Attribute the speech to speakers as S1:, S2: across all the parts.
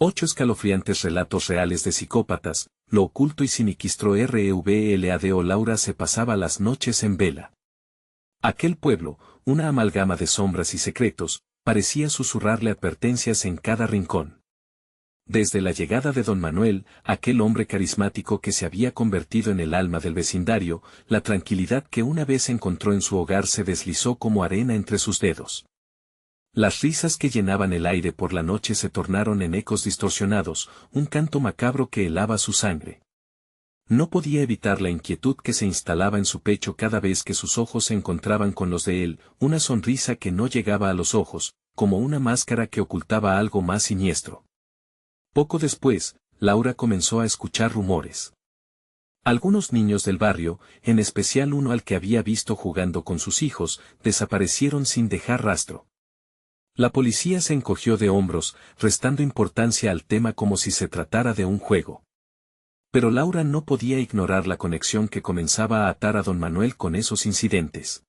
S1: 8 escalofriantes relatos reales de psicópatas, lo oculto y siniquistro REVLADO. Laura se pasaba las noches en vela. Aquel pueblo, una amalgama de sombras y secretos, parecía susurrarle advertencias en cada rincón. Desde la llegada de don Manuel, aquel hombre carismático que se había convertido en el alma del vecindario, la tranquilidad que una vez encontró en su hogar se deslizó como arena entre sus dedos. Las risas que llenaban el aire por la noche se tornaron en ecos distorsionados, un canto macabro que helaba su sangre. No podía evitar la inquietud que se instalaba en su pecho cada vez que sus ojos se encontraban con los de él, una sonrisa que no llegaba a los ojos, como una máscara que ocultaba algo más siniestro. Poco después, Laura comenzó a escuchar rumores. Algunos niños del barrio, en especial uno al que había visto jugando con sus hijos, desaparecieron sin dejar rastro. La policía se encogió de hombros, restando importancia al tema como si se tratara de un juego. Pero Laura no podía ignorar la conexión que comenzaba a atar a don Manuel con esos incidentes.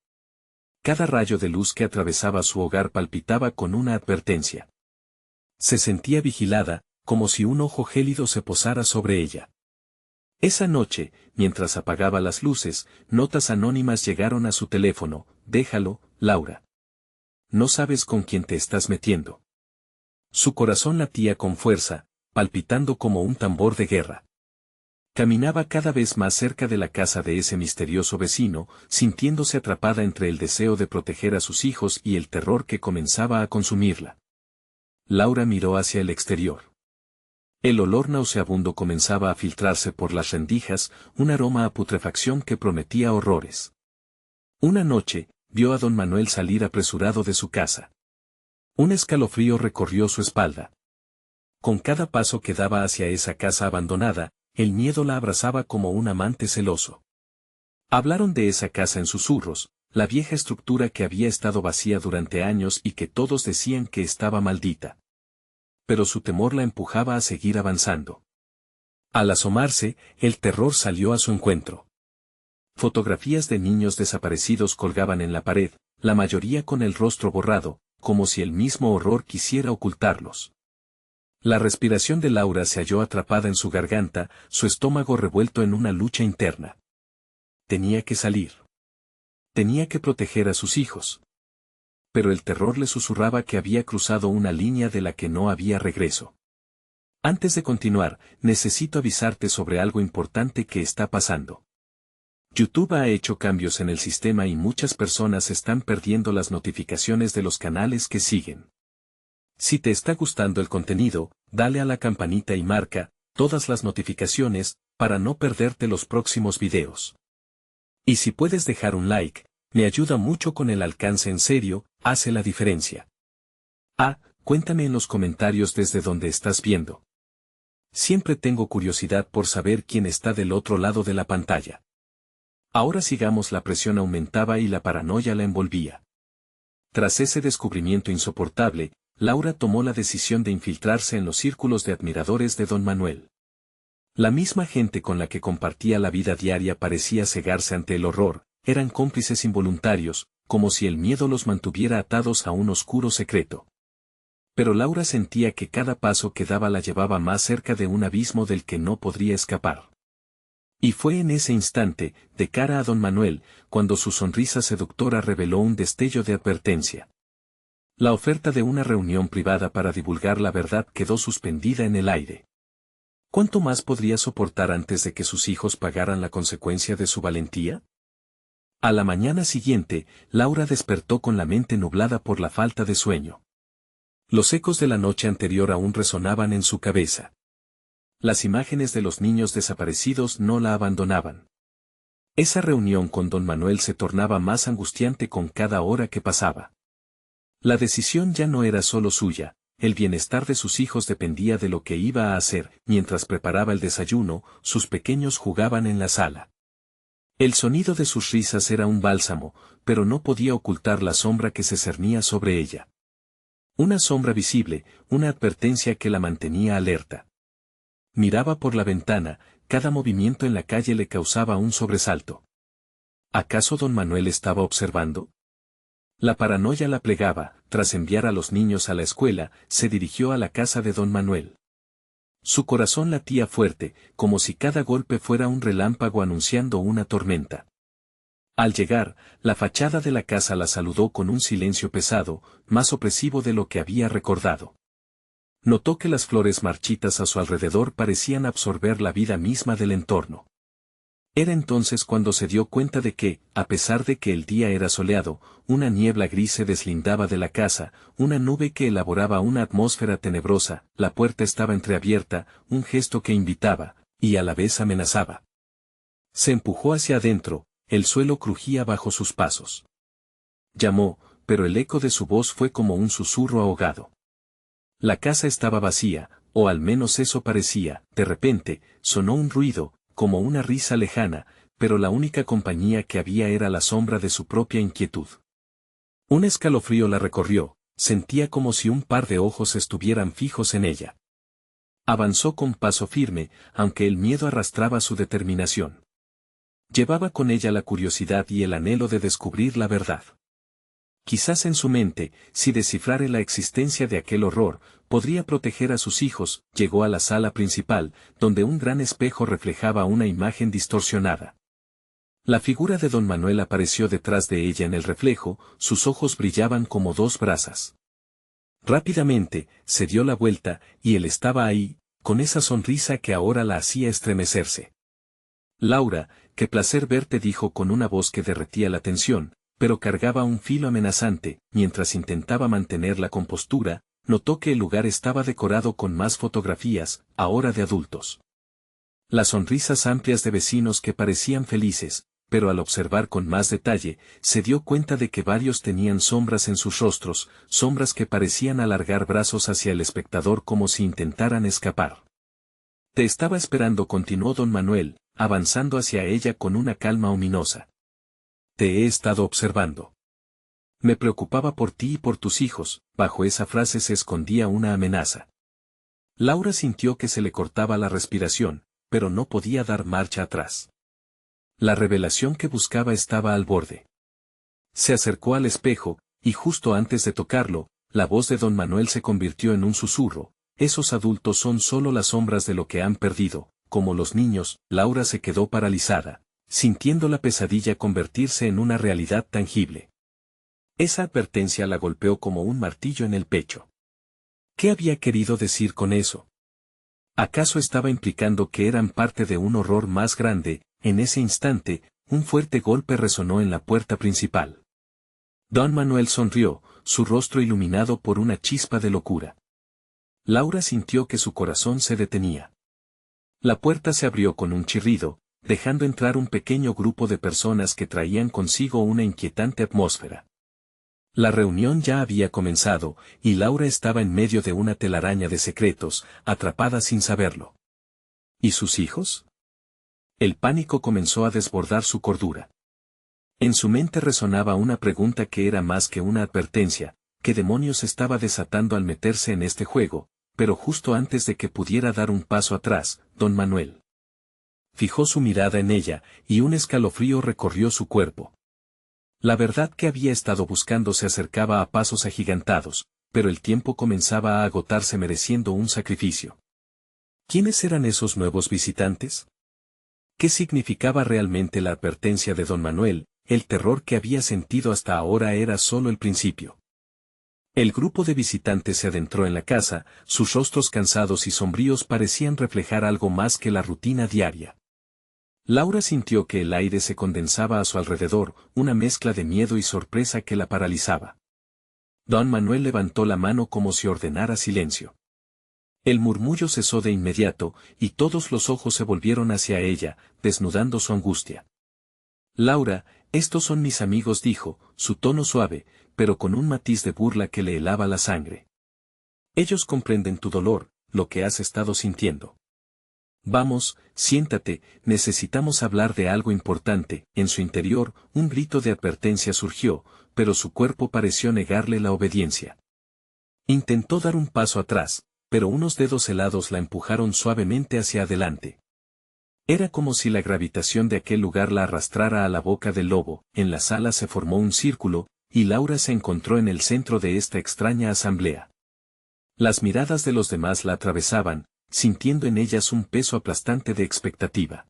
S1: Cada rayo de luz que atravesaba su hogar palpitaba con una advertencia. Se sentía vigilada, como si un ojo gélido se posara sobre ella. Esa noche, mientras apagaba las luces, notas anónimas llegaron a su teléfono. Déjalo, Laura. No sabes con quién te estás metiendo. Su corazón latía con fuerza, palpitando como un tambor de guerra. Caminaba cada vez más cerca de la casa de ese misterioso vecino, sintiéndose atrapada entre el deseo de proteger a sus hijos y el terror que comenzaba a consumirla. Laura miró hacia el exterior. El olor nauseabundo comenzaba a filtrarse por las rendijas, un aroma a putrefacción que prometía horrores. Una noche, vio a don Manuel salir apresurado de su casa. Un escalofrío recorrió su espalda. Con cada paso que daba hacia esa casa abandonada, el miedo la abrazaba como un amante celoso. Hablaron de esa casa en susurros, la vieja estructura que había estado vacía durante años y que todos decían que estaba maldita. Pero su temor la empujaba a seguir avanzando. Al asomarse, el terror salió a su encuentro. Fotografías de niños desaparecidos colgaban en la pared, la mayoría con el rostro borrado, como si el mismo horror quisiera ocultarlos. La respiración de Laura se halló atrapada en su garganta, su estómago revuelto en una lucha interna. Tenía que salir. Tenía que proteger a sus hijos. Pero el terror le susurraba que había cruzado una línea de la que no había regreso. Antes de continuar, necesito avisarte sobre algo importante que está pasando. YouTube ha hecho cambios en el sistema y muchas personas están perdiendo las notificaciones de los canales que siguen. Si te está gustando el contenido, dale a la campanita y marca todas las notificaciones para no perderte los próximos videos. Y si puedes dejar un like, me ayuda mucho con el alcance. En serio, hace la diferencia. Cuéntame en los comentarios desde donde estás viendo. Siempre tengo curiosidad por saber quién está del otro lado de la pantalla. Ahora sigamos. La presión aumentaba y la paranoia la envolvía. Tras ese descubrimiento insoportable, Laura tomó la decisión de infiltrarse en los círculos de admiradores de don Manuel. La misma gente con la que compartía la vida diaria parecía cegarse ante el horror, eran cómplices involuntarios, como si el miedo los mantuviera atados a un oscuro secreto. Pero Laura sentía que cada paso que daba la llevaba más cerca de un abismo del que no podría escapar. Y fue en ese instante, de cara a don Manuel, cuando su sonrisa seductora reveló un destello de advertencia. La oferta de una reunión privada para divulgar la verdad quedó suspendida en el aire. ¿Cuánto más podría soportar antes de que sus hijos pagaran la consecuencia de su valentía? A la mañana siguiente, Laura despertó con la mente nublada por la falta de sueño. Los ecos de la noche anterior aún resonaban en su cabeza. Las imágenes de los niños desaparecidos no la abandonaban. Esa reunión con don Manuel se tornaba más angustiante con cada hora que pasaba. La decisión ya no era solo suya, el bienestar de sus hijos dependía de lo que iba a hacer. Mientras preparaba el desayuno, sus pequeños jugaban en la sala. El sonido de sus risas era un bálsamo, pero no podía ocultar la sombra que se cernía sobre ella. Una sombra visible, una advertencia que la mantenía alerta. Miraba por la ventana, cada movimiento en la calle le causaba un sobresalto. ¿Acaso don Manuel estaba observando? La paranoia la plegaba. Tras enviar a los niños a la escuela, se dirigió a la casa de don Manuel. Su corazón latía fuerte, como si cada golpe fuera un relámpago anunciando una tormenta. Al llegar, la fachada de la casa la saludó con un silencio pesado, más opresivo de lo que había recordado. Notó que las flores marchitas a su alrededor parecían absorber la vida misma del entorno. Era entonces cuando se dio cuenta de que, a pesar de que el día era soleado, una niebla gris se deslindaba de la casa, una nube que elaboraba una atmósfera tenebrosa, la puerta estaba entreabierta, un gesto que invitaba, y a la vez amenazaba. Se empujó hacia adentro, el suelo crujía bajo sus pasos. Llamó, pero el eco de su voz fue como un susurro ahogado. La casa estaba vacía, o al menos eso parecía. De repente, sonó un ruido, como una risa lejana, pero la única compañía que había era la sombra de su propia inquietud. Un escalofrío la recorrió, sentía como si un par de ojos estuvieran fijos en ella. Avanzó con paso firme, aunque el miedo arrastraba su determinación. Llevaba con ella la curiosidad y el anhelo de descubrir la verdad. Quizás en su mente, si descifrara la existencia de aquel horror, podría proteger a sus hijos. Llegó a la sala principal, donde un gran espejo reflejaba una imagen distorsionada. La figura de don Manuel apareció detrás de ella en el reflejo, sus ojos brillaban como dos brasas. Rápidamente, se dio la vuelta, y él estaba ahí, con esa sonrisa que ahora la hacía estremecerse. Laura, qué placer verte, dijo con una voz que derretía la tensión, pero cargaba un filo amenazante. Mientras intentaba mantener la compostura, notó que el lugar estaba decorado con más fotografías, ahora de adultos. Las sonrisas amplias de vecinos que parecían felices, pero al observar con más detalle, se dio cuenta de que varios tenían sombras en sus rostros, sombras que parecían alargar brazos hacia el espectador como si intentaran escapar. Te estaba esperando, continuó don Manuel, avanzando hacia ella con una calma ominosa. Te he estado observando. Me preocupaba por ti y por tus hijos. Bajo esa frase se escondía una amenaza. Laura sintió que se le cortaba la respiración, pero no podía dar marcha atrás. La revelación que buscaba estaba al borde. Se acercó al espejo, y justo antes de tocarlo, la voz de don Manuel se convirtió en un susurro. Esos adultos son solo las sombras de lo que han perdido, como los niños. Laura se quedó paralizada, sintiendo la pesadilla convertirse en una realidad tangible. Esa advertencia la golpeó como un martillo en el pecho. ¿Qué había querido decir con eso? ¿Acaso estaba implicando que eran parte de un horror más grande? En ese instante, un fuerte golpe resonó en la puerta principal. Don Manuel sonrió, su rostro iluminado por una chispa de locura. Laura sintió que su corazón se detenía. La puerta se abrió con un chirrido, dejando entrar un pequeño grupo de personas que traían consigo una inquietante atmósfera. La reunión ya había comenzado, y Laura estaba en medio de una telaraña de secretos, atrapada sin saberlo. ¿Y sus hijos? El pánico comenzó a desbordar su cordura. En su mente resonaba una pregunta que era más que una advertencia: ¿qué demonios estaba desatando al meterse en este juego? Pero justo antes de que pudiera dar un paso atrás, don Manuel fijó su mirada en ella, y un escalofrío recorrió su cuerpo. La verdad que había estado buscando se acercaba a pasos agigantados, pero el tiempo comenzaba a agotarse mereciendo un sacrificio. ¿Quiénes eran esos nuevos visitantes? ¿Qué significaba realmente la advertencia de don Manuel? El terror que había sentido hasta ahora era solo el principio. El grupo de visitantes se adentró en la casa, sus rostros cansados y sombríos parecían reflejar algo más que la rutina diaria. Laura sintió que el aire se condensaba a su alrededor, una mezcla de miedo y sorpresa que la paralizaba. Don Manuel levantó la mano como si ordenara silencio. El murmullo cesó de inmediato, y todos los ojos se volvieron hacia ella, desnudando su angustia. Laura, estos son mis amigos, dijo, su tono suave, pero con un matiz de burla que le helaba la sangre. Ellos comprenden tu dolor, lo que has estado sintiendo. Vamos, siéntate, necesitamos hablar de algo importante. En su interior, un grito de advertencia surgió, pero su cuerpo pareció negarle la obediencia. Intentó dar un paso atrás, pero unos dedos helados la empujaron suavemente hacia adelante. Era como si la gravitación de aquel lugar la arrastrara a la boca del lobo. En la sala se formó un círculo, y Laura se encontró en el centro de esta extraña asamblea. Las miradas de los demás la atravesaban, sintiendo en ellas un peso aplastante de expectativa.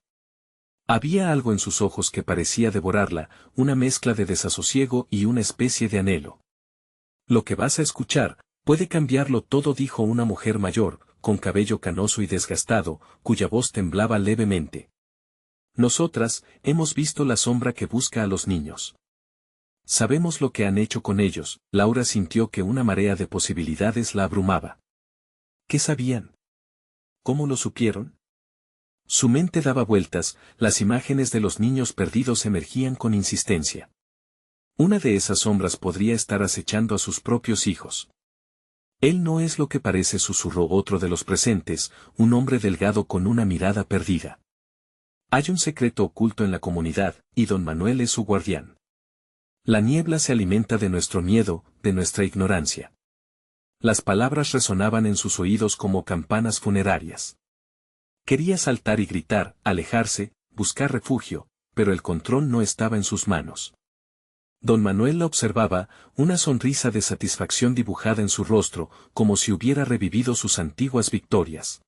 S1: Había algo en sus ojos que parecía devorarla, una mezcla de desasosiego y una especie de anhelo. Lo que vas a escuchar puede cambiarlo todo, dijo una mujer mayor, con cabello canoso y desgastado, cuya voz temblaba levemente. Nosotras hemos visto la sombra que busca a los niños. Sabemos lo que han hecho con ellos. Laura sintió que una marea de posibilidades la abrumaba. ¿Qué sabían? ¿Cómo lo supieron? Su mente daba vueltas, las imágenes de los niños perdidos emergían con insistencia. Una de esas sombras podría estar acechando a sus propios hijos. Él no es lo que parece, susurró otro de los presentes, un hombre delgado con una mirada perdida. Hay un secreto oculto en la comunidad, y don Manuel es su guardián. La niebla se alimenta de nuestro miedo, de nuestra ignorancia. Las palabras resonaban en sus oídos como campanas funerarias. Quería saltar y gritar, alejarse, buscar refugio, pero el control no estaba en sus manos. Don Manuel la observaba, una sonrisa de satisfacción dibujada en su rostro, como si hubiera revivido sus antiguas victorias.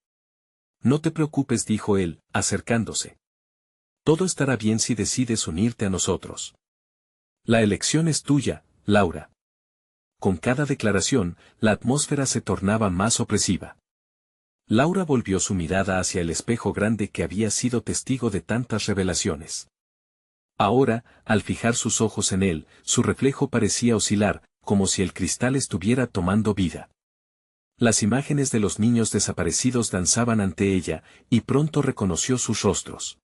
S1: No te preocupes, dijo él, acercándose. Todo estará bien si decides unirte a nosotros. La elección es tuya, Laura. Con cada declaración, la atmósfera se tornaba más opresiva. Laura volvió su mirada hacia el espejo grande que había sido testigo de tantas revelaciones. Ahora, al fijar sus ojos en él, su reflejo parecía oscilar, como si el cristal estuviera tomando vida. Las imágenes de los niños desaparecidos danzaban ante ella, y pronto reconoció sus rostros.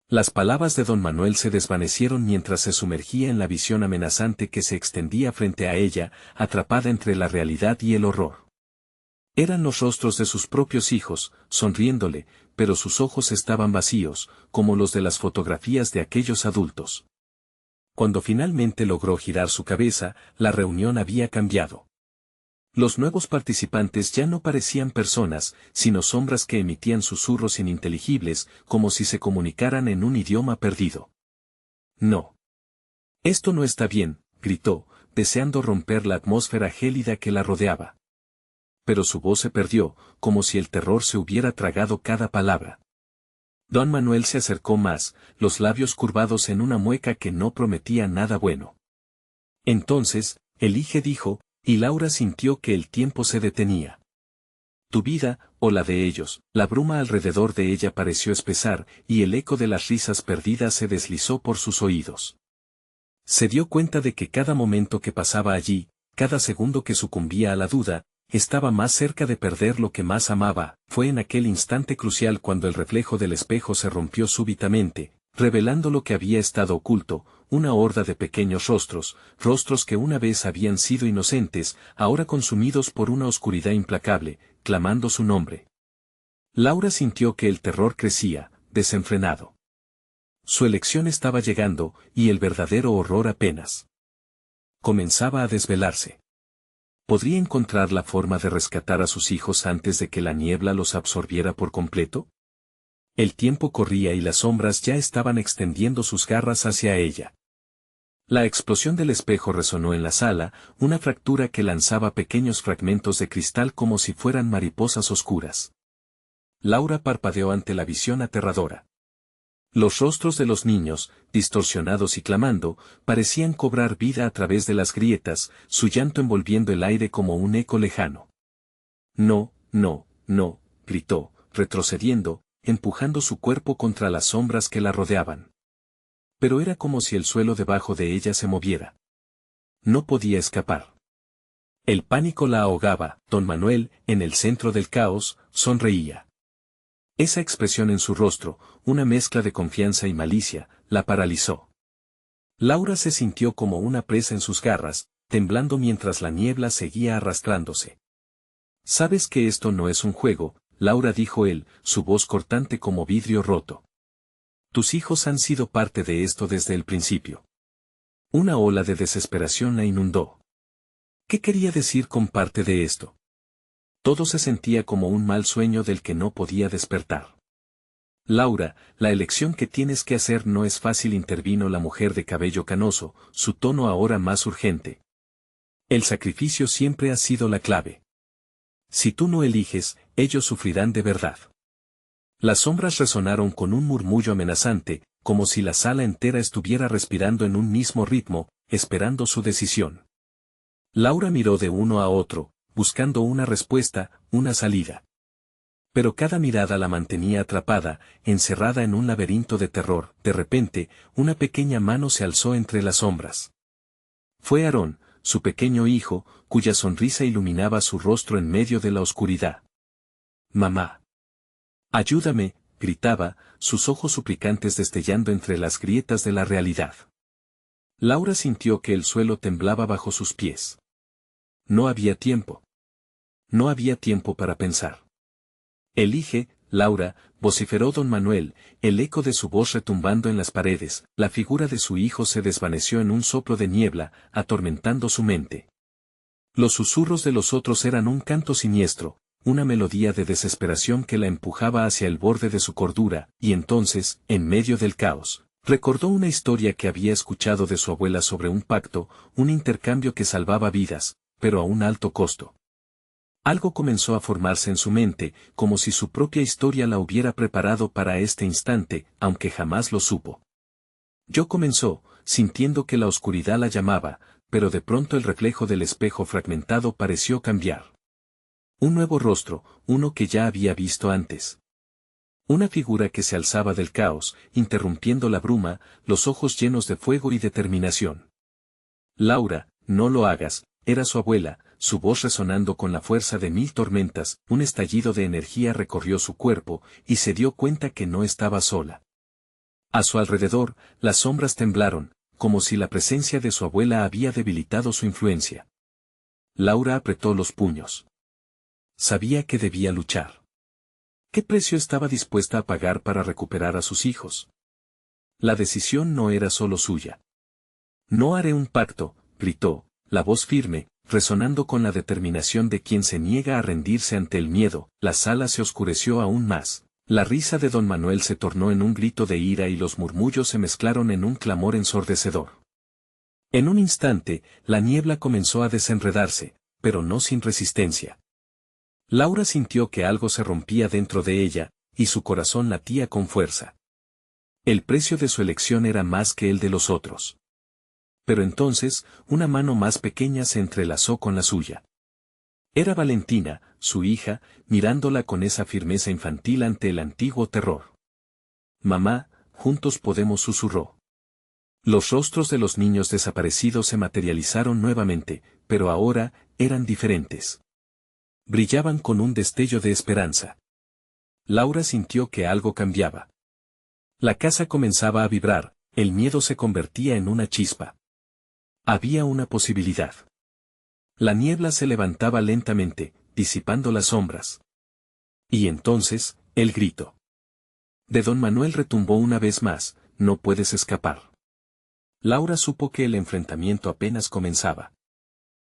S1: Las palabras de don Manuel se desvanecieron mientras se sumergía en la visión amenazante que se extendía frente a ella, atrapada entre la realidad y el horror. Eran los rostros de sus propios hijos, sonriéndole, pero sus ojos estaban vacíos, como los de las fotografías de aquellos adultos. Cuando finalmente logró girar su cabeza, la reunión había cambiado. Los nuevos participantes ya no parecían personas, sino sombras que emitían susurros ininteligibles, como si se comunicaran en un idioma perdido. No. Esto no está bien, gritó, deseando romper la atmósfera gélida que la rodeaba. Pero su voz se perdió, como si el terror se hubiera tragado cada palabra. Don Manuel se acercó más, los labios curvados en una mueca que no prometía nada bueno. Entonces, elige, dijo, y Laura sintió que el tiempo se detenía. Tu vida, o la de ellos. La bruma alrededor de ella pareció espesar, y el eco de las risas perdidas se deslizó por sus oídos. Se dio cuenta de que cada momento que pasaba allí, cada segundo que sucumbía a la duda, estaba más cerca de perder lo que más amaba. Fue en aquel instante crucial cuando el reflejo del espejo se rompió súbitamente, revelando lo que había estado oculto, una horda de pequeños rostros, rostros que una vez habían sido inocentes, ahora consumidos por una oscuridad implacable, clamando su nombre. Laura sintió que el terror crecía, desenfrenado. Su elección estaba llegando, y el verdadero horror apenas comenzaba a desvelarse. ¿Podría encontrar la forma de rescatar a sus hijos antes de que la niebla los absorbiera por completo? El tiempo corría y las sombras ya estaban extendiendo sus garras hacia ella. La explosión del espejo resonó en la sala, una fractura que lanzaba pequeños fragmentos de cristal como si fueran mariposas oscuras. Laura parpadeó ante la visión aterradora. Los rostros de los niños, distorsionados y clamando, parecían cobrar vida a través de las grietas, su llanto envolviendo el aire como un eco lejano. No, no, no, gritó, retrocediendo, empujando su cuerpo contra las sombras que la rodeaban. Pero era como si el suelo debajo de ella se moviera. No podía escapar. El pánico la ahogaba. Don Manuel, en el centro del caos, sonreía. Esa expresión en su rostro, una mezcla de confianza y malicia, la paralizó. Laura se sintió como una presa en sus garras, temblando mientras la niebla seguía arrastrándose. «Sabes que esto no es un juego», Laura, dijo él, su voz cortante como vidrio roto. «Tus hijos han sido parte de esto desde el principio». Una ola de desesperación la inundó. ¿Qué quería decir con parte de esto? Todo se sentía como un mal sueño del que no podía despertar. Laura, la elección que tienes que hacer no es fácil, intervino la mujer de cabello canoso, su tono ahora más urgente. El sacrificio siempre ha sido la clave. Si tú no eliges, ellos sufrirán de verdad. Las sombras resonaron con un murmullo amenazante, como si la sala entera estuviera respirando en un mismo ritmo, esperando su decisión. Laura miró de uno a otro, buscando una respuesta, una salida. Pero cada mirada la mantenía atrapada, encerrada en un laberinto de terror. De repente, una pequeña mano se alzó entre las sombras. Fue Aarón, su pequeño hijo, cuya sonrisa iluminaba su rostro en medio de la oscuridad. «Mamá. Ayúdame», gritaba, sus ojos suplicantes destellando entre las grietas de la realidad. Laura sintió que el suelo temblaba bajo sus pies. No había tiempo. No había tiempo para pensar. «Elige, Laura», vociferó don Manuel, el eco de su voz retumbando en las paredes. La figura de su hijo se desvaneció en un soplo de niebla, atormentando su mente. Los susurros de los otros eran un canto siniestro, una melodía de desesperación que la empujaba hacia el borde de su cordura, y entonces, en medio del caos, recordó una historia que había escuchado de su abuela sobre un pacto, un intercambio que salvaba vidas, pero a un alto costo. Algo comenzó a formarse en su mente, como si su propia historia la hubiera preparado para este instante, aunque jamás lo supo. Yo comenzó, sintiendo que la oscuridad la llamaba, pero de pronto el reflejo del espejo fragmentado pareció cambiar. Un nuevo rostro, uno que ya había visto antes. Una figura que se alzaba del caos, interrumpiendo la bruma, los ojos llenos de fuego y determinación. «Laura, no lo hagas», era su abuela, su voz resonando con la fuerza de 1000 tormentas. Un estallido de energía recorrió su cuerpo, y se dio cuenta que no estaba sola. A su alrededor, las sombras temblaron, como si la presencia de su abuela había debilitado su influencia. Laura apretó los puños. Sabía que debía luchar. ¿Qué precio estaba dispuesta a pagar para recuperar a sus hijos? La decisión no era solo suya. «No haré un pacto», gritó, la voz firme, resonando con la determinación de quien se niega a rendirse ante el miedo. La sala se oscureció aún más. La risa de don Manuel se tornó en un grito de ira y los murmullos se mezclaron en un clamor ensordecedor. En un instante, la niebla comenzó a desenredarse, pero no sin resistencia. Laura sintió que algo se rompía dentro de ella, y su corazón latía con fuerza. El precio de su elección era más que el de los otros. Pero entonces, una mano más pequeña se entrelazó con la suya. Era Valentina, su hija, mirándola con esa firmeza infantil ante el antiguo terror. «Mamá, juntos podemos», susurró. Los rostros de los niños desaparecidos se materializaron nuevamente, pero ahora, eran diferentes. Brillaban con un destello de esperanza. Laura sintió que algo cambiaba. La casa comenzaba a vibrar, el miedo se convertía en una chispa. Había una posibilidad. La niebla se levantaba lentamente, disipando las sombras. Y entonces, el grito de don Manuel retumbó una vez más: «No puedes escapar». Laura supo que el enfrentamiento apenas comenzaba.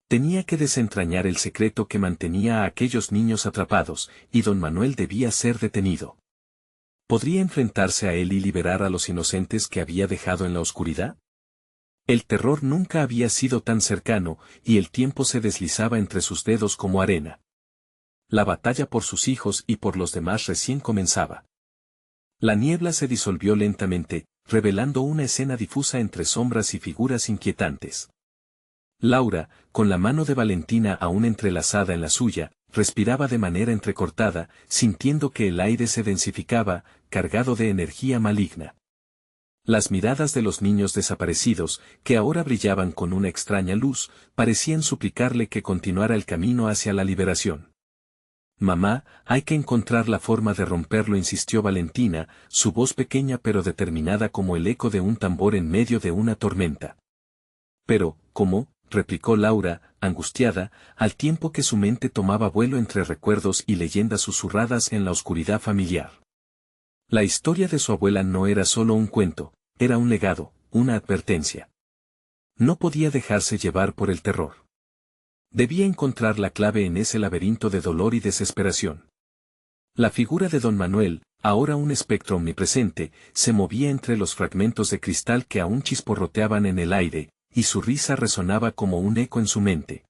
S1: Tenía que desentrañar el secreto que mantenía a aquellos niños atrapados, y don Manuel debía ser detenido. ¿Podría enfrentarse a él y liberar a los inocentes que había dejado en la oscuridad? El terror nunca había sido tan cercano, y el tiempo se deslizaba entre sus dedos como arena. La batalla por sus hijos y por los demás recién comenzaba. La niebla se disolvió lentamente, revelando una escena difusa entre sombras y figuras inquietantes. Laura, con la mano de Valentina aún entrelazada en la suya, respiraba de manera entrecortada, sintiendo que el aire se densificaba, cargado de energía maligna. Las miradas de los niños desaparecidos, que ahora brillaban con una extraña luz, parecían suplicarle que continuara el camino hacia la liberación. «Mamá, hay que encontrar la forma de romperlo», insistió Valentina, su voz pequeña pero determinada como el eco de un tambor en medio de una tormenta. «Pero, ¿cómo?», replicó Laura, angustiada, al tiempo que su mente tomaba vuelo entre recuerdos y leyendas susurradas en la oscuridad familiar. La historia de su abuela no era solo un cuento, era un legado, una advertencia. No podía dejarse llevar por el terror. Debía encontrar la clave en ese laberinto de dolor y desesperación. La figura de don Manuel, ahora un espectro omnipresente, se movía entre los fragmentos de cristal que aún chisporroteaban en el aire, y su risa resonaba como un eco en su mente.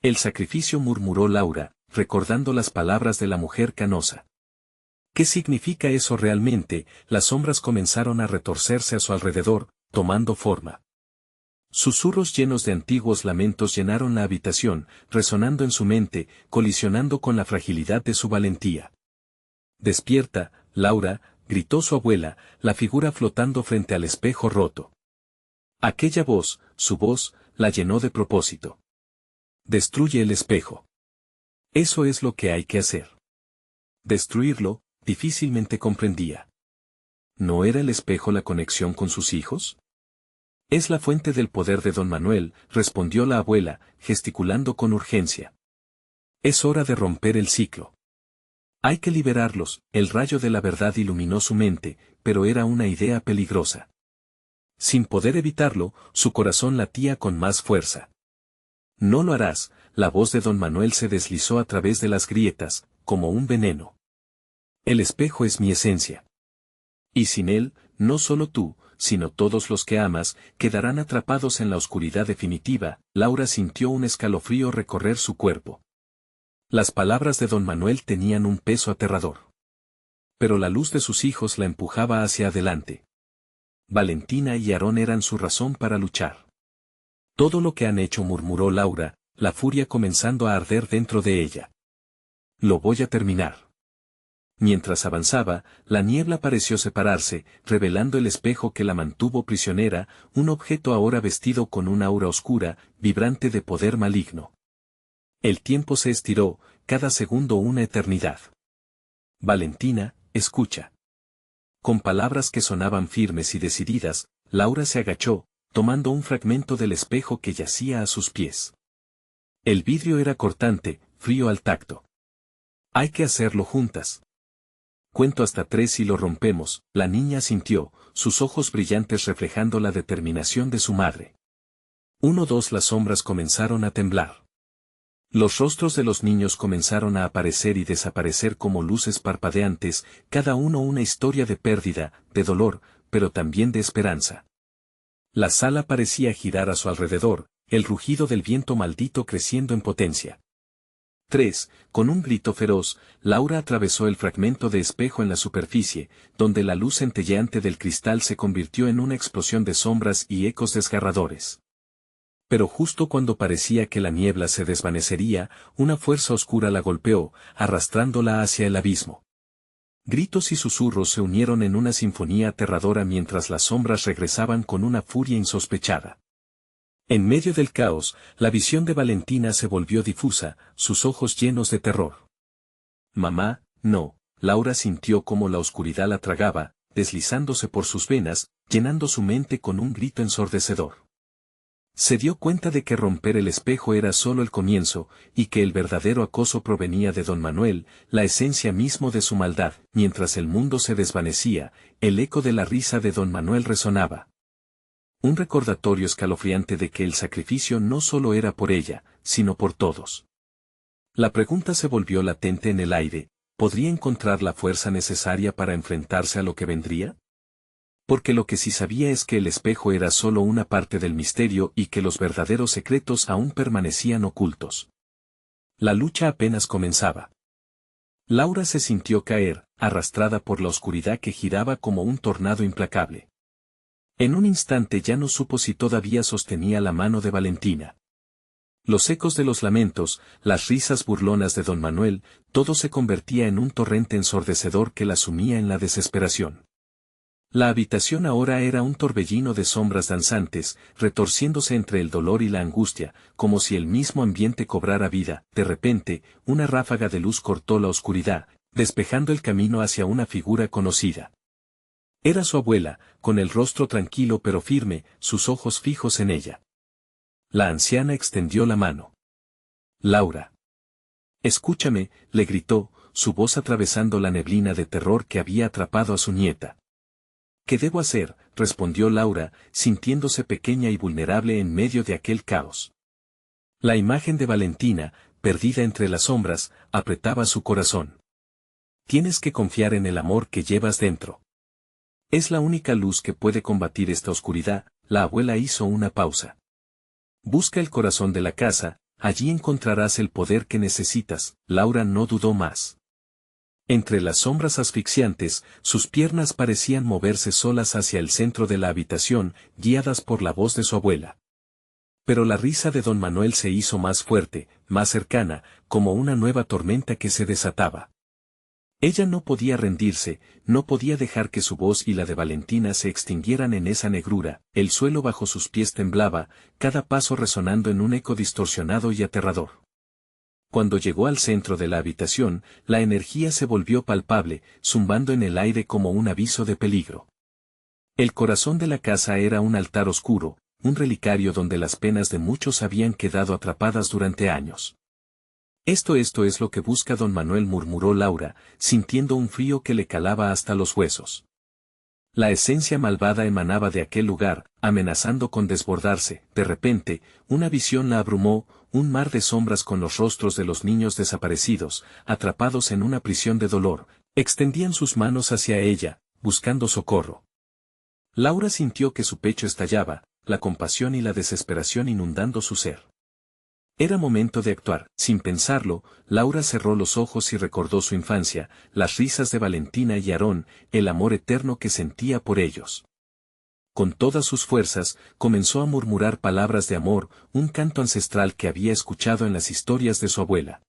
S1: «El sacrificio», murmuró Laura, recordando las palabras de la mujer canosa. ¿Qué significa eso realmente? Las sombras comenzaron a retorcerse a su alrededor, tomando forma. Susurros llenos de antiguos lamentos llenaron la habitación, resonando en su mente, colisionando con la fragilidad de su valentía. «Despierta, Laura», gritó su abuela, la figura flotando frente al espejo roto. Aquella voz, su voz, la llenó de propósito. «Destruye el espejo. Eso es lo que hay que hacer». Destruirlo, difícilmente comprendía. ¿No era el espejo la conexión con sus hijos? Es la fuente del poder de don Manuel, respondió la abuela, gesticulando con urgencia. Es hora de romper el ciclo. Hay que liberarlos. El rayo de la verdad iluminó su mente, pero era una idea peligrosa. Sin poder evitarlo, su corazón latía con más fuerza. No lo harás, la voz de don Manuel se deslizó a través de las grietas, como un veneno. El espejo es mi esencia. Y sin él, no solo tú, sino todos los que amas, quedarán atrapados en la oscuridad definitiva. Laura sintió un escalofrío recorrer su cuerpo. Las palabras de don Manuel tenían un peso aterrador. Pero la luz de sus hijos la empujaba hacia adelante. Valentina y Aarón eran su razón para luchar. Todo lo que han hecho, murmuró Laura, la furia comenzando a arder dentro de ella. Lo voy a terminar. Mientras avanzaba, la niebla pareció separarse, revelando el espejo que la mantuvo prisionera, un objeto ahora vestido con un aura oscura, vibrante de poder maligno. El tiempo se estiró, cada segundo una eternidad. Valentina, escucha. Con palabras que sonaban firmes y decididas, Laura se agachó, tomando un fragmento del espejo que yacía a sus pies. El vidrio era cortante, frío al tacto. Hay que hacerlo juntas. Cuento hasta 3 y lo rompemos. La niña sintió, sus ojos brillantes reflejando la determinación de su madre. 1, 2. Las sombras comenzaron a temblar. Los rostros de los niños comenzaron a aparecer y desaparecer como luces parpadeantes, cada uno una historia de pérdida, de dolor, pero también de esperanza. La sala parecía girar a su alrededor, el rugido del viento maldito creciendo en potencia. 3. Con un grito feroz, Laura atravesó el fragmento de espejo en la superficie, donde la luz centelleante del cristal se convirtió en una explosión de sombras y ecos desgarradores. Pero justo cuando parecía que la niebla se desvanecería, una fuerza oscura la golpeó, arrastrándola hacia el abismo. Gritos y susurros se unieron en una sinfonía aterradora mientras las sombras regresaban con una furia insospechada. En medio del caos, la visión de Valentina se volvió difusa, sus ojos llenos de terror. Mamá, no. Laura sintió cómo la oscuridad la tragaba, deslizándose por sus venas, llenando su mente con un grito ensordecedor. Se dio cuenta de que romper el espejo era solo el comienzo, y que el verdadero acoso provenía de don Manuel, la esencia mismo de su maldad. Mientras el mundo se desvanecía, el eco de la risa de don Manuel resonaba. Un recordatorio escalofriante de que el sacrificio no solo era por ella, sino por todos. La pregunta se volvió latente en el aire, ¿podría encontrar la fuerza necesaria para enfrentarse a lo que vendría? Porque lo que sí sabía es que el espejo era solo una parte del misterio y que los verdaderos secretos aún permanecían ocultos. La lucha apenas comenzaba. Laura se sintió caer, arrastrada por la oscuridad que giraba como un tornado implacable. En un instante ya no supo si todavía sostenía la mano de Valentina. Los ecos de los lamentos, las risas burlonas de don Manuel, todo se convertía en un torrente ensordecedor que la sumía en la desesperación. La habitación ahora era un torbellino de sombras danzantes, retorciéndose entre el dolor y la angustia, como si el mismo ambiente cobrara vida. De repente, una ráfaga de luz cortó la oscuridad, despejando el camino hacia una figura conocida. Era su abuela, con el rostro tranquilo pero firme, sus ojos fijos en ella. La anciana extendió la mano. Laura. Escúchame, le gritó, su voz atravesando la neblina de terror que había atrapado a su nieta. ¿Qué debo hacer?, respondió Laura, sintiéndose pequeña y vulnerable en medio de aquel caos. La imagen de Valentina, perdida entre las sombras, apretaba su corazón. Tienes que confiar en el amor que llevas dentro. Es la única luz que puede combatir esta oscuridad. La abuela hizo una pausa. Busca el corazón de la casa, allí encontrarás el poder que necesitas. Laura no dudó más. Entre las sombras asfixiantes, sus piernas parecían moverse solas hacia el centro de la habitación, guiadas por la voz de su abuela. Pero la risa de don Manuel se hizo más fuerte, más cercana, como una nueva tormenta que se desataba. Ella no podía rendirse, no podía dejar que su voz y la de Valentina se extinguieran en esa negrura. El suelo bajo sus pies temblaba, cada paso resonando en un eco distorsionado y aterrador. Cuando llegó al centro de la habitación, la energía se volvió palpable, zumbando en el aire como un aviso de peligro. El corazón de la casa era un altar oscuro, un relicario donde las penas de muchos habían quedado atrapadas durante años. Esto es lo que busca don Manuel, murmuró Laura, sintiendo un frío que le calaba hasta los huesos. La esencia malvada emanaba de aquel lugar, amenazando con desbordarse. De repente, una visión la abrumó, un mar de sombras con los rostros de los niños desaparecidos, atrapados en una prisión de dolor, extendían sus manos hacia ella, buscando socorro. Laura sintió que su pecho estallaba, la compasión y la desesperación inundando su ser. Era momento de actuar. Sin pensarlo, Laura cerró los ojos y recordó su infancia, las risas de Valentina y Aarón, el amor eterno que sentía por ellos. Con todas sus fuerzas, comenzó a murmurar palabras de amor, un canto ancestral que había escuchado en las historias de su abuela.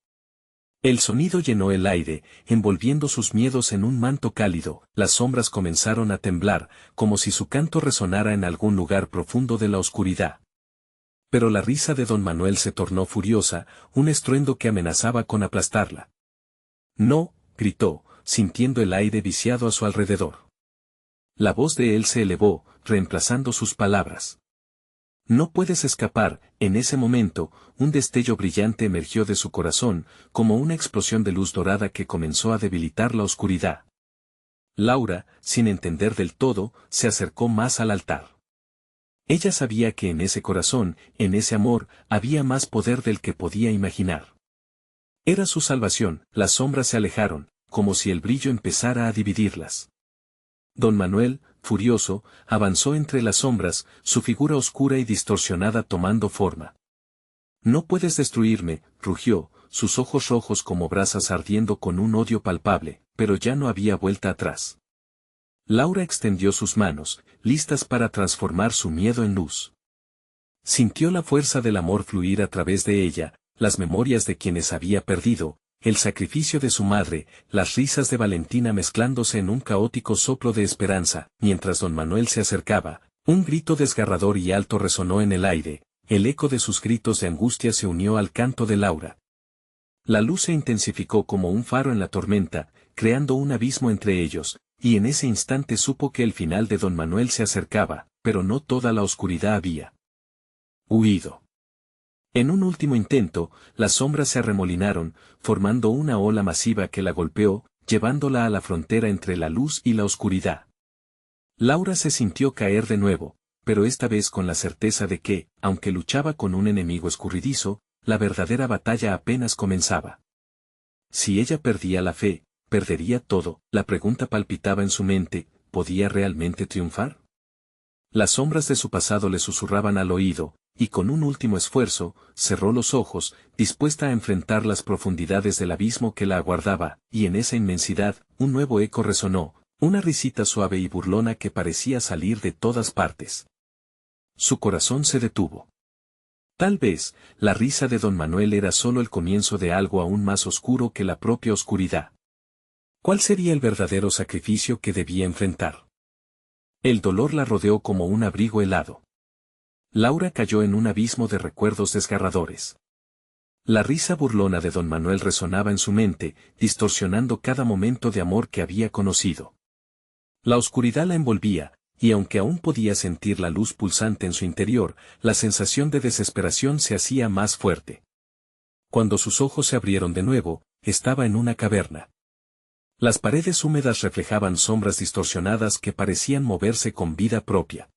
S1: El sonido llenó el aire, envolviendo sus miedos en un manto cálido. Las sombras comenzaron a temblar, como si su canto resonara en algún lugar profundo de la oscuridad. Pero la risa de don Manuel se tornó furiosa, un estruendo que amenazaba con aplastarla. No, gritó, sintiendo el aire viciado a su alrededor. La voz de él se elevó, reemplazando sus palabras. No puedes escapar. En ese momento, un destello brillante emergió de su corazón, como una explosión de luz dorada que comenzó a debilitar la oscuridad. Laura, sin entender del todo, se acercó más al altar. Ella sabía que en ese corazón, en ese amor, había más poder del que podía imaginar. Era su salvación. Las sombras se alejaron, como si el brillo empezara a dividirlas. Don Manuel, furioso, avanzó entre las sombras, su figura oscura y distorsionada tomando forma. No puedes destruirme, rugió, sus ojos rojos como brasas ardiendo con un odio palpable, pero ya no había vuelta atrás. Laura extendió sus manos, listas para transformar su miedo en luz. Sintió la fuerza del amor fluir a través de ella, las memorias de quienes había perdido, el sacrificio de su madre, las risas de Valentina mezclándose en un caótico soplo de esperanza. Mientras don Manuel se acercaba, un grito desgarrador y alto resonó en el aire, el eco de sus gritos de angustia se unió al canto de Laura. La luz se intensificó como un faro en la tormenta, creando un abismo entre ellos, y en ese instante supo que el final de don Manuel se acercaba, pero no toda la oscuridad había huido. En un último intento, las sombras se arremolinaron, formando una ola masiva que la golpeó, llevándola a la frontera entre la luz y la oscuridad. Laura se sintió caer de nuevo, pero esta vez con la certeza de que, aunque luchaba con un enemigo escurridizo, la verdadera batalla apenas comenzaba. Si ella perdía la fe, perdería todo. La pregunta palpitaba en su mente, ¿podía realmente triunfar? Las sombras de su pasado le susurraban al oído, y con un último esfuerzo, cerró los ojos, dispuesta a enfrentar las profundidades del abismo que la aguardaba, y en esa inmensidad, un nuevo eco resonó, una risita suave y burlona que parecía salir de todas partes. Su corazón se detuvo. Tal vez, la risa de don Manuel era solo el comienzo de algo aún más oscuro que la propia oscuridad. ¿Cuál sería el verdadero sacrificio que debía enfrentar? El dolor la rodeó como un abrigo helado. Laura cayó en un abismo de recuerdos desgarradores. La risa burlona de don Manuel resonaba en su mente, distorsionando cada momento de amor que había conocido. La oscuridad la envolvía, y aunque aún podía sentir la luz pulsante en su interior, la sensación de desesperación se hacía más fuerte. Cuando sus ojos se abrieron de nuevo, estaba en una caverna. Las paredes húmedas reflejaban sombras distorsionadas que parecían moverse con vida propia.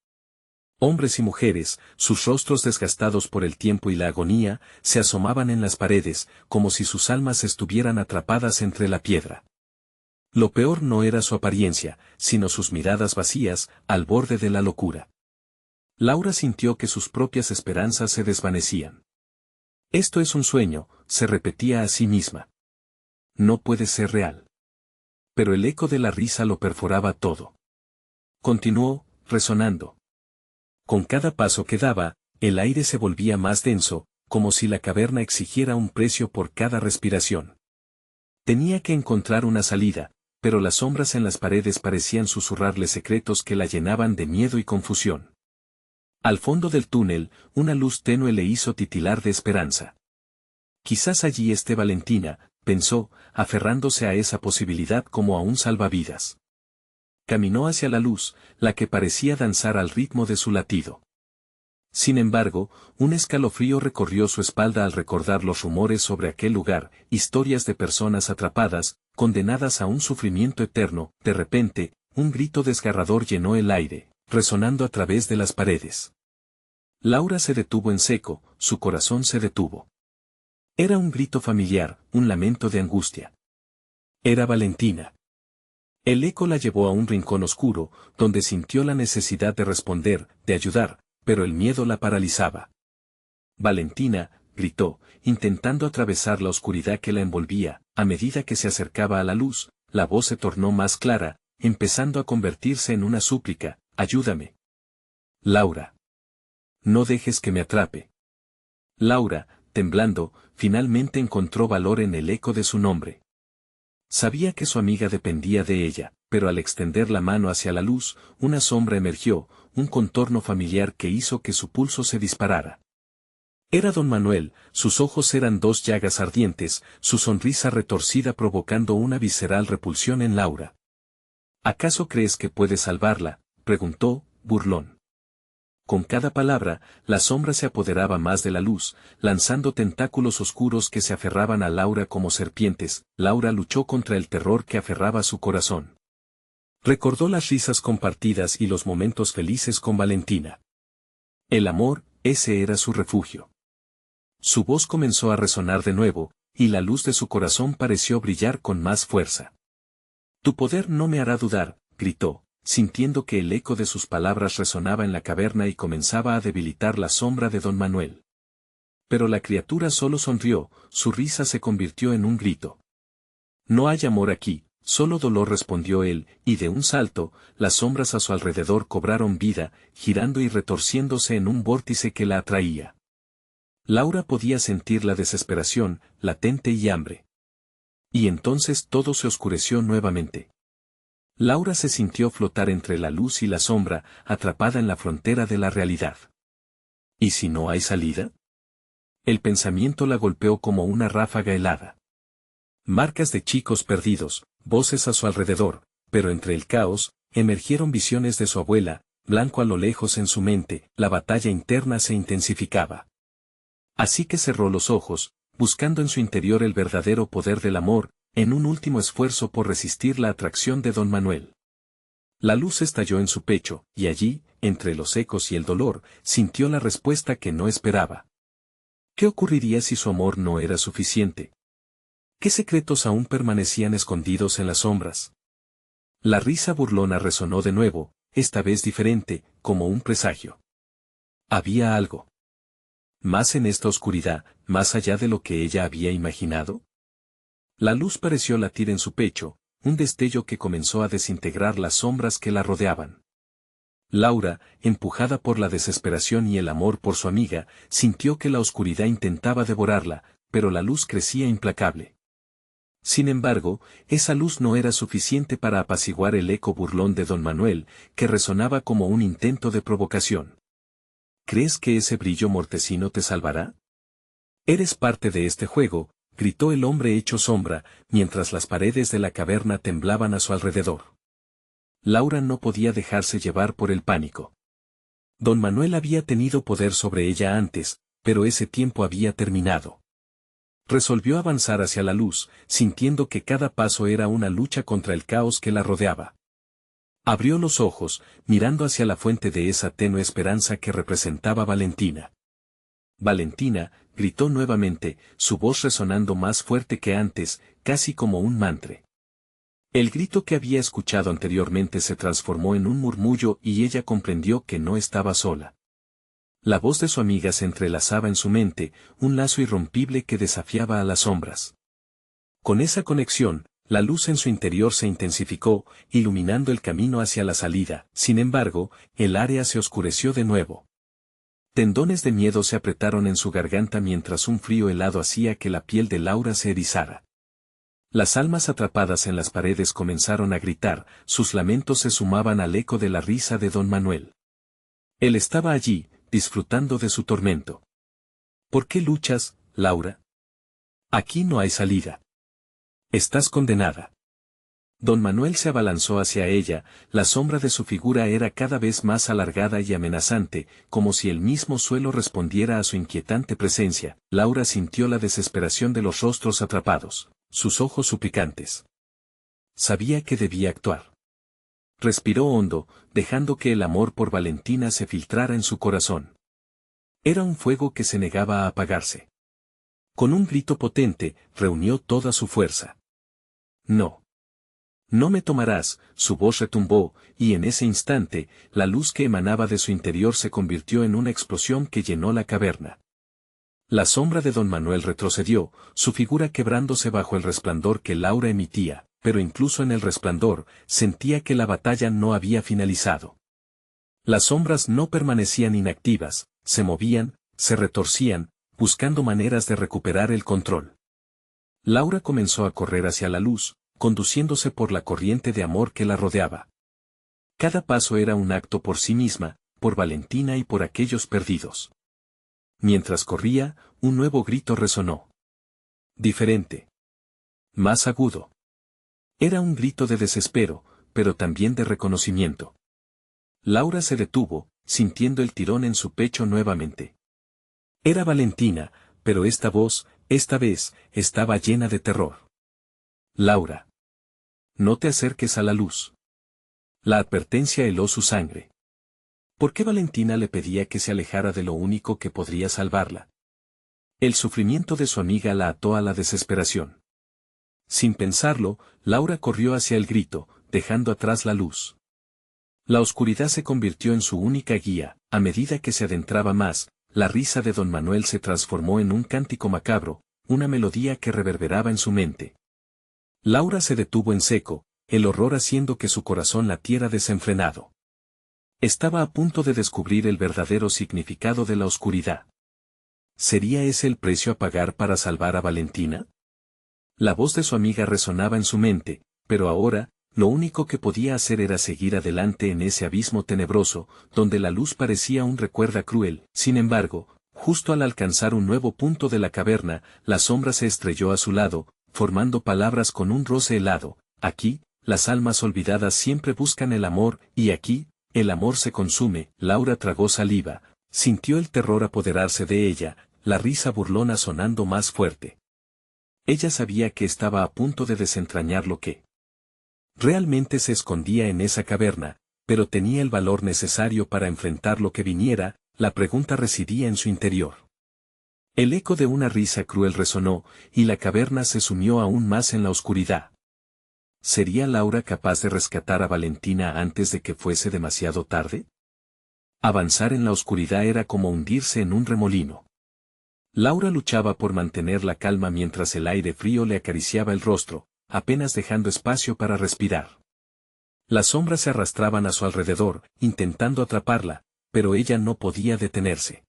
S1: Hombres y mujeres, sus rostros desgastados por el tiempo y la agonía, se asomaban en las paredes, como si sus almas estuvieran atrapadas entre la piedra. Lo peor no era su apariencia, sino sus miradas vacías, al borde de la locura. Laura sintió que sus propias esperanzas se desvanecían. Esto es un sueño, se repetía a sí misma. No puede ser real. Pero el eco de la risa lo perforaba todo. Continuó, resonando. Con cada paso que daba, el aire se volvía más denso, como si la caverna exigiera un precio por cada respiración. Tenía que encontrar una salida, pero las sombras en las paredes parecían susurrarle secretos que la llenaban de miedo y confusión. Al fondo del túnel, una luz tenue le hizo titilar de esperanza. Quizás allí esté Valentina, pensó, aferrándose a esa posibilidad como a un salvavidas. Caminó hacia la luz, la que parecía danzar al ritmo de su latido. Sin embargo, un escalofrío recorrió su espalda al recordar los rumores sobre aquel lugar, historias de personas atrapadas, condenadas a un sufrimiento eterno. De repente, un grito desgarrador llenó el aire, resonando a través de las paredes. Laura se detuvo en seco, su corazón se detuvo. Era un grito familiar, un lamento de angustia. Era Valentina. El eco la llevó a un rincón oscuro, donde sintió la necesidad de responder, de ayudar, pero el miedo la paralizaba. Valentina, gritó, intentando atravesar la oscuridad que la envolvía. A medida que se acercaba a la luz, la voz se tornó más clara, empezando a convertirse en una súplica: ayúdame. Laura. No dejes que me atrape. Laura, temblando, finalmente encontró valor en el eco de su nombre. Sabía que su amiga dependía de ella, pero al extender la mano hacia la luz, una sombra emergió, un contorno familiar que hizo que su pulso se disparara. Era don Manuel, sus ojos eran dos llagas ardientes, su sonrisa retorcida provocando una visceral repulsión en Laura. ¿Acaso crees que puedes salvarla?, preguntó, burlón. Con cada palabra, la sombra se apoderaba más de la luz, lanzando tentáculos oscuros que se aferraban a Laura como serpientes. Laura luchó contra el terror que aferraba su corazón. Recordó las risas compartidas y los momentos felices con Valentina. El amor, ese era su refugio. Su voz comenzó a resonar de nuevo, y la luz de su corazón pareció brillar con más fuerza. Tu poder no me hará dudar, gritó, sintiendo que el eco de sus palabras resonaba en la caverna y comenzaba a debilitar la sombra de don Manuel. Pero la criatura solo sonrió, su risa se convirtió en un grito. No hay amor aquí, solo dolor, respondió él, y de un salto, las sombras a su alrededor cobraron vida, girando y retorciéndose en un vórtice que la atraía. Laura podía sentir la desesperación, latente y hambre. Y entonces todo se oscureció nuevamente. Laura se sintió flotar entre la luz y la sombra, atrapada en la frontera de la realidad. ¿Y si no hay salida? El pensamiento la golpeó como una ráfaga helada. Marcas de chicos perdidos, voces a su alrededor, pero entre el caos, emergieron visiones de su abuela, blanco a lo lejos en su mente. La batalla interna se intensificaba. Así que cerró los ojos, buscando en su interior el verdadero poder del amor, en un último esfuerzo por resistir la atracción de don Manuel. La luz estalló en su pecho, y allí, entre los ecos y el dolor, sintió la respuesta que no esperaba. ¿Qué ocurriría si su amor no era suficiente? ¿Qué secretos aún permanecían escondidos en las sombras? La risa burlona resonó de nuevo, esta vez diferente, como un presagio. ¿Había algo más en esta oscuridad, más allá de lo que ella había imaginado? La luz pareció latir en su pecho, un destello que comenzó a desintegrar las sombras que la rodeaban. Laura, empujada por la desesperación y el amor por su amiga, sintió que la oscuridad intentaba devorarla, pero la luz crecía implacable. Sin embargo, esa luz no era suficiente para apaciguar el eco burlón de don Manuel, que resonaba como un intento de provocación. ¿Crees que ese brillo mortecino te salvará? Eres parte de este juego, gritó el hombre hecho sombra, mientras las paredes de la caverna temblaban a su alrededor. Laura no podía dejarse llevar por el pánico. Don Manuel había tenido poder sobre ella antes, pero ese tiempo había terminado. Resolvió avanzar hacia la luz, sintiendo que cada paso era una lucha contra el caos que la rodeaba. Abrió los ojos, mirando hacia la fuente de esa tenue esperanza que representaba Valentina. Valentina, gritó nuevamente, su voz resonando más fuerte que antes, casi como un mantra. El grito que había escuchado anteriormente se transformó en un murmullo y ella comprendió que no estaba sola. La voz de su amiga se entrelazaba en su mente, un lazo irrompible que desafiaba a las sombras. Con esa conexión, la luz en su interior se intensificó, iluminando el camino hacia la salida. Sin embargo, el área se oscureció de nuevo. Tendones de miedo se apretaron en su garganta mientras un frío helado hacía que la piel de Laura se erizara. Las almas atrapadas en las paredes comenzaron a gritar, sus lamentos se sumaban al eco de la risa de don Manuel. Él estaba allí, disfrutando de su tormento. ¿Por qué luchas, Laura? Aquí no hay salida. Estás condenada. Don Manuel se abalanzó hacia ella, la sombra de su figura era cada vez más alargada y amenazante, como si el mismo suelo respondiera a su inquietante presencia. Laura sintió la desesperación de los rostros atrapados, sus ojos suplicantes. Sabía que debía actuar. Respiró hondo, dejando que el amor por Valentina se filtrara en su corazón. Era un fuego que se negaba a apagarse. Con un grito potente, reunió toda su fuerza. No. No me tomarás, su voz retumbó, y en ese instante, la luz que emanaba de su interior se convirtió en una explosión que llenó la caverna. La sombra de don Manuel retrocedió, su figura quebrándose bajo el resplandor que Laura emitía, pero incluso en el resplandor, sentía que la batalla no había finalizado. Las sombras no permanecían inactivas, se movían, se retorcían, buscando maneras de recuperar el control. Laura comenzó a correr hacia la luz, conduciéndose por la corriente de amor que la rodeaba. Cada paso era un acto por sí misma, por Valentina y por aquellos perdidos. Mientras corría, un nuevo grito resonó. Diferente. Más agudo. Era un grito de desespero, pero también de reconocimiento. Laura se detuvo, sintiendo el tirón en su pecho nuevamente. Era Valentina, pero esta voz, esta vez, estaba llena de terror. Laura. No te acerques a la luz. La advertencia heló su sangre. ¿Por qué Valentina le pedía que se alejara de lo único que podría salvarla? El sufrimiento de su amiga la ató a la desesperación. Sin pensarlo, Laura corrió hacia el grito, dejando atrás la luz. La oscuridad se convirtió en su única guía, a medida que se adentraba más, la risa de don Manuel se transformó en un cántico macabro, una melodía que reverberaba en su mente. Laura se detuvo en seco, el horror haciendo que su corazón latiera desenfrenado. Estaba a punto de descubrir el verdadero significado de la oscuridad. ¿Sería ese el precio a pagar para salvar a Valentina? La voz de su amiga resonaba en su mente, pero ahora, lo único que podía hacer era seguir adelante en ese abismo tenebroso, donde la luz parecía un recuerdo cruel. Sin embargo, justo al alcanzar un nuevo punto de la caverna, la sombra se estrelló a su lado, formando palabras con un roce helado. Aquí, las almas olvidadas siempre buscan el amor, y aquí, el amor se consume. Laura tragó saliva, sintió el terror apoderarse de ella, la risa burlona sonando más fuerte. Ella sabía que estaba a punto de desentrañar lo que realmente se escondía en esa caverna, pero tenía el valor necesario para enfrentar lo que viniera. La pregunta residía en su interior. El eco de una risa cruel resonó, y la caverna se sumió aún más en la oscuridad. ¿Sería Laura capaz de rescatar a Valentina antes de que fuese demasiado tarde? Avanzar en la oscuridad era como hundirse en un remolino. Laura luchaba por mantener la calma mientras el aire frío le acariciaba el rostro, apenas dejando espacio para respirar. Las sombras se arrastraban a su alrededor, intentando atraparla, pero ella no podía detenerse.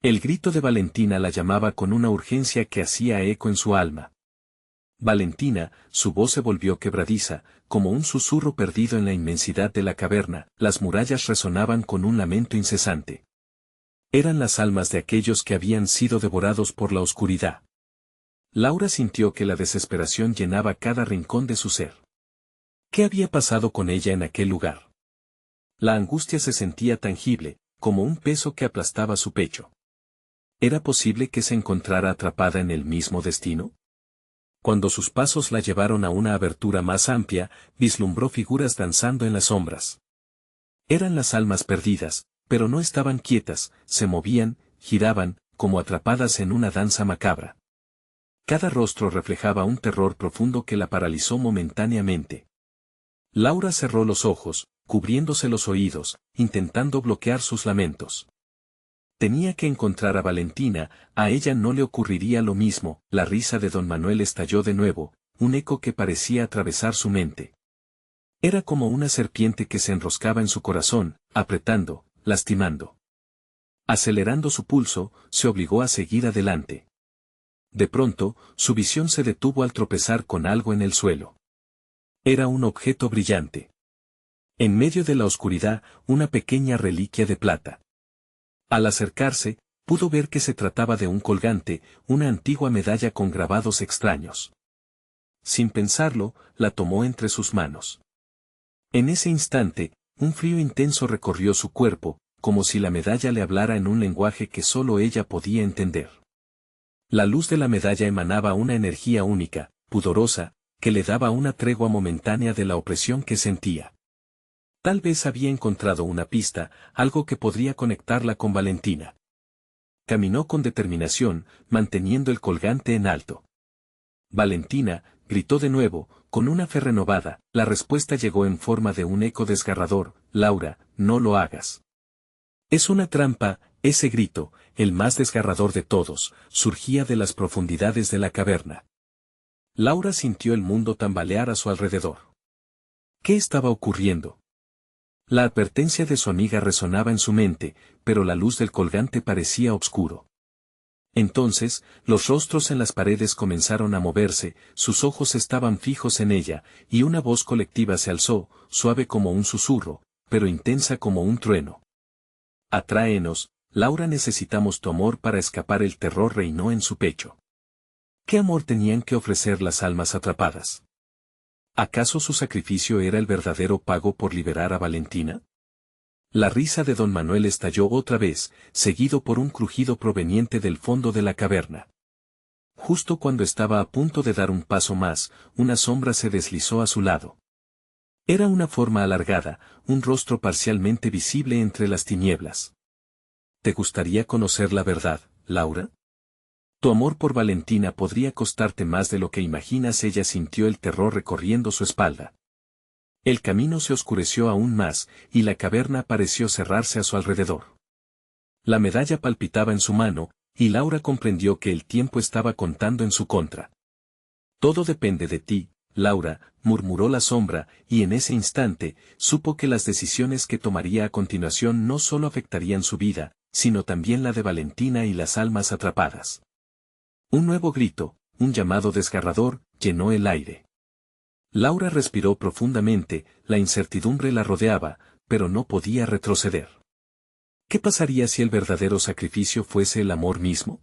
S1: El grito de Valentina la llamaba con una urgencia que hacía eco en su alma. Valentina, su voz se volvió quebradiza, como un susurro perdido en la inmensidad de la caverna. Las murallas resonaban con un lamento incesante. Eran las almas de aquellos que habían sido devorados por la oscuridad. Laura sintió que la desesperación llenaba cada rincón de su ser. ¿Qué había pasado con ella en aquel lugar? La angustia se sentía tangible, como un peso que aplastaba su pecho. ¿Era posible que se encontrara atrapada en el mismo destino? Cuando sus pasos la llevaron a una abertura más amplia, vislumbró figuras danzando en las sombras. Eran las almas perdidas, pero no estaban quietas, se movían, giraban, como atrapadas en una danza macabra. Cada rostro reflejaba un terror profundo que la paralizó momentáneamente. Laura cerró los ojos, cubriéndose los oídos, intentando bloquear sus lamentos. Tenía que encontrar a Valentina, a ella no le ocurriría lo mismo. La risa de don Manuel estalló de nuevo, un eco que parecía atravesar su mente. Era como una serpiente que se enroscaba en su corazón, apretando, lastimando. Acelerando su pulso, se obligó a seguir adelante. De pronto, su visión se detuvo al tropezar con algo en el suelo. Era un objeto brillante. En medio de la oscuridad, una pequeña reliquia de plata. Al acercarse, pudo ver que se trataba de un colgante, una antigua medalla con grabados extraños. Sin pensarlo, la tomó entre sus manos. En ese instante, un frío intenso recorrió su cuerpo, como si la medalla le hablara en un lenguaje que solo ella podía entender. La luz de la medalla emanaba una energía única, pudorosa, que le daba una tregua momentánea de la opresión que sentía. Tal vez había encontrado una pista, algo que podría conectarla con Valentina. Caminó con determinación, manteniendo el colgante en alto. Valentina, gritó de nuevo, con una fe renovada. La respuesta llegó en forma de un eco desgarrador: Laura, no lo hagas. Es una trampa. Ese grito, el más desgarrador de todos, surgía de las profundidades de la caverna. Laura sintió el mundo tambalear a su alrededor. ¿Qué estaba ocurriendo? La advertencia de su amiga resonaba en su mente, pero la luz del colgante parecía oscuro. Entonces, los rostros en las paredes comenzaron a moverse, sus ojos estaban fijos en ella, y una voz colectiva se alzó, suave como un susurro, pero intensa como un trueno. Atráenos, Laura, necesitamos tu amor para escapar. El terror reinó en su pecho. ¿Qué amor tenían que ofrecer las almas atrapadas? ¿Acaso su sacrificio era el verdadero pago por liberar a Valentina? La risa de don Manuel estalló otra vez, seguido por un crujido proveniente del fondo de la caverna. Justo cuando estaba a punto de dar un paso más, una sombra se deslizó a su lado. Era una forma alargada, un rostro parcialmente visible entre las tinieblas. ¿Te gustaría conocer la verdad, Laura? Tu amor por Valentina podría costarte más de lo que imaginas. Ella sintió el terror recorriendo su espalda. El camino se oscureció aún más, y la caverna pareció cerrarse a su alrededor. La medalla palpitaba en su mano, y Laura comprendió que el tiempo estaba contando en su contra. Todo depende de ti, Laura, murmuró la sombra, y en ese instante, supo que las decisiones que tomaría a continuación no solo afectarían su vida, sino también la de Valentina y las almas atrapadas. Un nuevo grito, un llamado desgarrador, llenó el aire. Laura respiró profundamente, la incertidumbre la rodeaba, pero no podía retroceder. ¿Qué pasaría si el verdadero sacrificio fuese el amor mismo?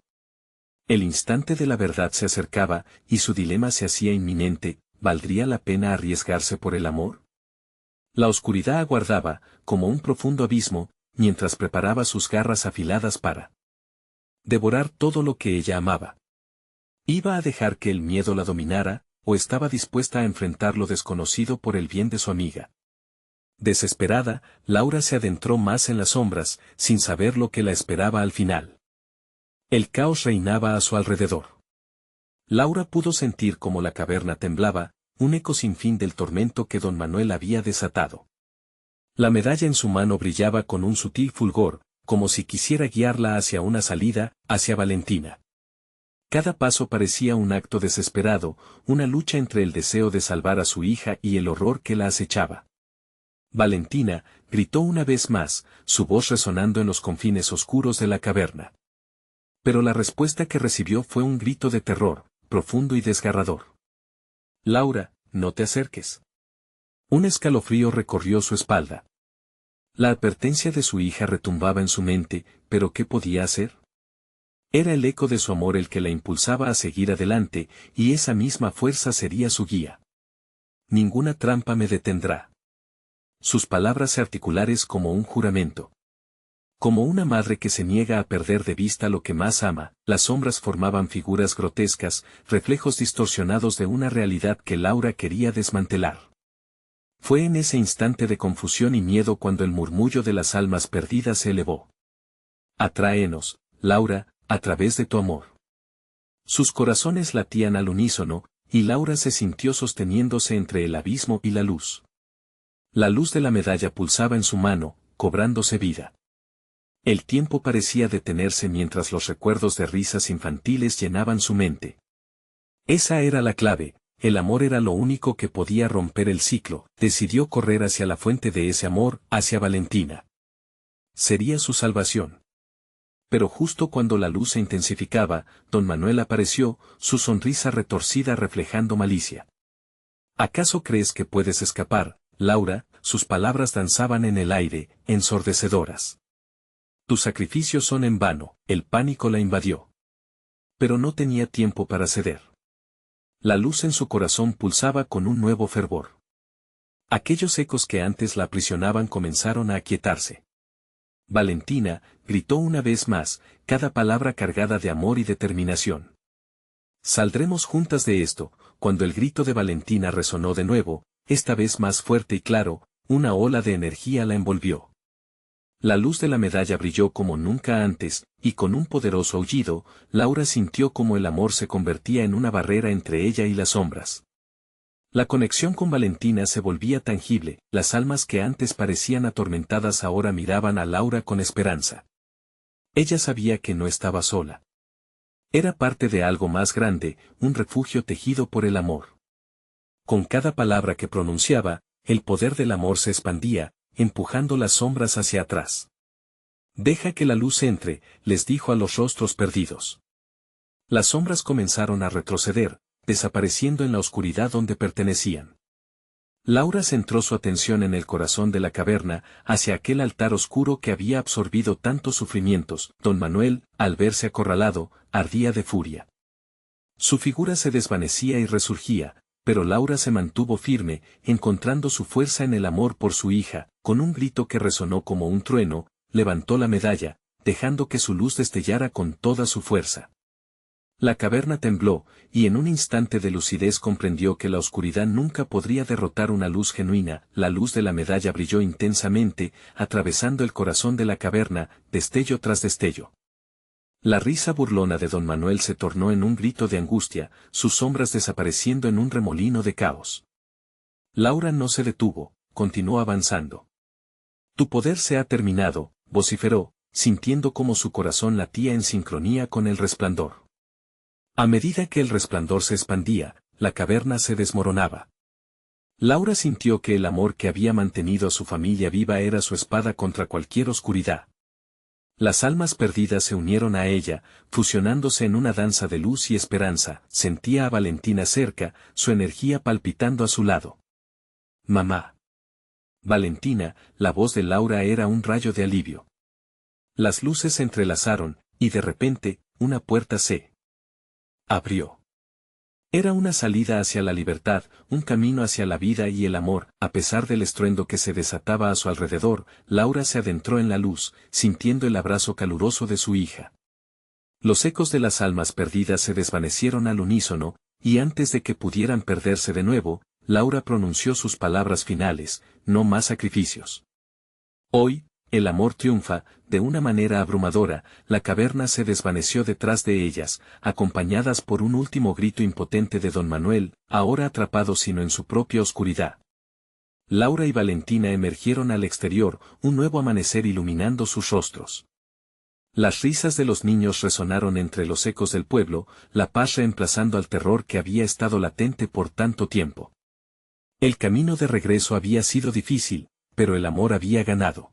S1: El instante de la verdad se acercaba, y su dilema se hacía inminente. ¿Valdría la pena arriesgarse por el amor? La oscuridad aguardaba, como un profundo abismo, mientras preparaba sus garras afiladas para devorar todo lo que ella amaba. ¿Iba a dejar que el miedo la dominara, o estaba dispuesta a enfrentar lo desconocido por el bien de su amiga? Desesperada, Laura se adentró más en las sombras, sin saber lo que la esperaba al final. El caos reinaba a su alrededor. Laura pudo sentir cómo la caverna temblaba, un eco sin fin del tormento que don Manuel había desatado. La medalla en su mano brillaba con un sutil fulgor, como si quisiera guiarla hacia una salida, hacia Valentina. Cada paso parecía un acto desesperado, una lucha entre el deseo de salvar a su hija y el horror que la acechaba. Valentina, gritó una vez más, su voz resonando en los confines oscuros de la caverna. Pero la respuesta que recibió fue un grito de terror, profundo y desgarrador. Laura, no te acerques. Un escalofrío recorrió su espalda. La advertencia de su hija retumbaba en su mente, pero ¿qué podía hacer? Era el eco de su amor el que la impulsaba a seguir adelante, y esa misma fuerza sería su guía. Ninguna trampa me detendrá. Sus palabras se articularon como un juramento. Como una madre que se niega a perder de vista lo que más ama, las sombras formaban figuras grotescas, reflejos distorsionados de una realidad que Laura quería desmantelar. Fue en ese instante de confusión y miedo cuando el murmullo de las almas perdidas se elevó. Atráenos, Laura, a través de tu amor. Sus corazones latían al unísono, y Laura se sintió sosteniéndose entre el abismo y la luz. La luz de la medalla pulsaba en su mano, cobrándose vida. El tiempo parecía detenerse mientras los recuerdos de risas infantiles llenaban su mente. Esa era la clave, el amor era lo único que podía romper el ciclo. Decidió correr hacia la fuente de ese amor, hacia Valentina. Sería su salvación. Pero justo cuando la luz se intensificaba, don Manuel apareció, su sonrisa retorcida reflejando malicia. ¿Acaso crees que puedes escapar, Laura? Sus palabras danzaban en el aire, ensordecedoras. Tus sacrificios son en vano, el pánico la invadió. Pero no tenía tiempo para ceder. La luz en su corazón pulsaba con un nuevo fervor. Aquellos ecos que antes la aprisionaban comenzaron a aquietarse. Valentina, gritó una vez más, cada palabra cargada de amor y determinación. Saldremos juntas de esto. Cuando el grito de Valentina resonó de nuevo, esta vez más fuerte y claro, una ola de energía la envolvió. La luz de la medalla brilló como nunca antes, y con un poderoso aullido, Laura sintió como el amor se convertía en una barrera entre ella y las sombras. La conexión con Valentina se volvía tangible, las almas que antes parecían atormentadas ahora miraban a Laura con esperanza. Ella sabía que no estaba sola. Era parte de algo más grande, un refugio tejido por el amor. Con cada palabra que pronunciaba, el poder del amor se expandía, empujando las sombras hacia atrás. Deja que la luz entre, les dijo a los rostros perdidos. Las sombras comenzaron a retroceder, desapareciendo en la oscuridad donde pertenecían. Laura centró su atención en el corazón de la caverna, hacia aquel altar oscuro que había absorbido tantos sufrimientos. Don Manuel, al verse acorralado, ardía de furia. Su figura se desvanecía y resurgía, pero Laura se mantuvo firme, encontrando su fuerza en el amor por su hija. Con un grito que resonó como un trueno, levantó la medalla, dejando que su luz destellara con toda su fuerza. La caverna tembló, y en un instante de lucidez comprendió que la oscuridad nunca podría derrotar una luz genuina. La luz de la medalla brilló intensamente, atravesando el corazón de la caverna, destello tras destello. La risa burlona de don Manuel se tornó en un grito de angustia, sus sombras desapareciendo en un remolino de caos. Laura no se detuvo, continuó avanzando. Tu poder se ha terminado, vociferó, sintiendo cómo su corazón latía en sincronía con el resplandor. A medida que el resplandor se expandía, la caverna se desmoronaba. Laura sintió que el amor que había mantenido a su familia viva era su espada contra cualquier oscuridad. Las almas perdidas se unieron a ella, fusionándose en una danza de luz y esperanza. Sentía a Valentina cerca, su energía palpitando a su lado. Mamá. Valentina, la voz de Laura era un rayo de alivio. Las luces se entrelazaron, y de repente, una puerta se abrió. Era una salida hacia la libertad, un camino hacia la vida y el amor. A pesar del estruendo que se desataba a su alrededor, Laura se adentró en la luz, sintiendo el abrazo caluroso de su hija. Los ecos de las almas perdidas se desvanecieron al unísono, y antes de que pudieran perderse de nuevo, Laura pronunció sus palabras finales: no más sacrificios. Hoy, el amor triunfa. De una manera abrumadora, la caverna se desvaneció detrás de ellas, acompañadas por un último grito impotente de don Manuel, ahora atrapado sino en su propia oscuridad. Laura y Valentina emergieron al exterior, un nuevo amanecer iluminando sus rostros. Las risas de los niños resonaron entre los ecos del pueblo, la paz reemplazando al terror que había estado latente por tanto tiempo. El camino de regreso había sido difícil, pero el amor había ganado.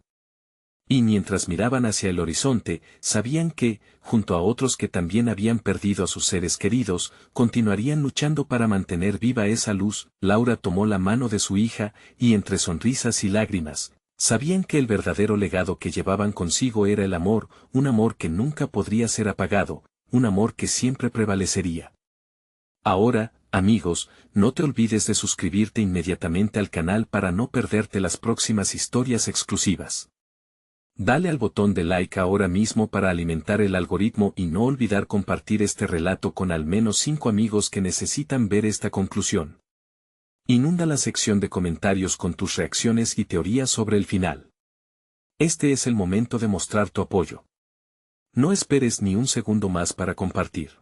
S1: Y mientras miraban hacia el horizonte, sabían que, junto a otros que también habían perdido a sus seres queridos, continuarían luchando para mantener viva esa luz. Laura tomó la mano de su hija, y entre sonrisas y lágrimas, sabían que el verdadero legado que llevaban consigo era el amor, un amor que nunca podría ser apagado, un amor que siempre prevalecería. Ahora, amigos, no te olvides de suscribirte inmediatamente al canal para no perderte las próximas historias exclusivas. Dale al botón de like ahora mismo para alimentar el algoritmo y no olvidar compartir este relato con al menos 5 amigos que necesitan ver esta conclusión. Inunda la sección de comentarios con tus reacciones y teorías sobre el final. Este es el momento de mostrar tu apoyo. No esperes ni un segundo más para compartir.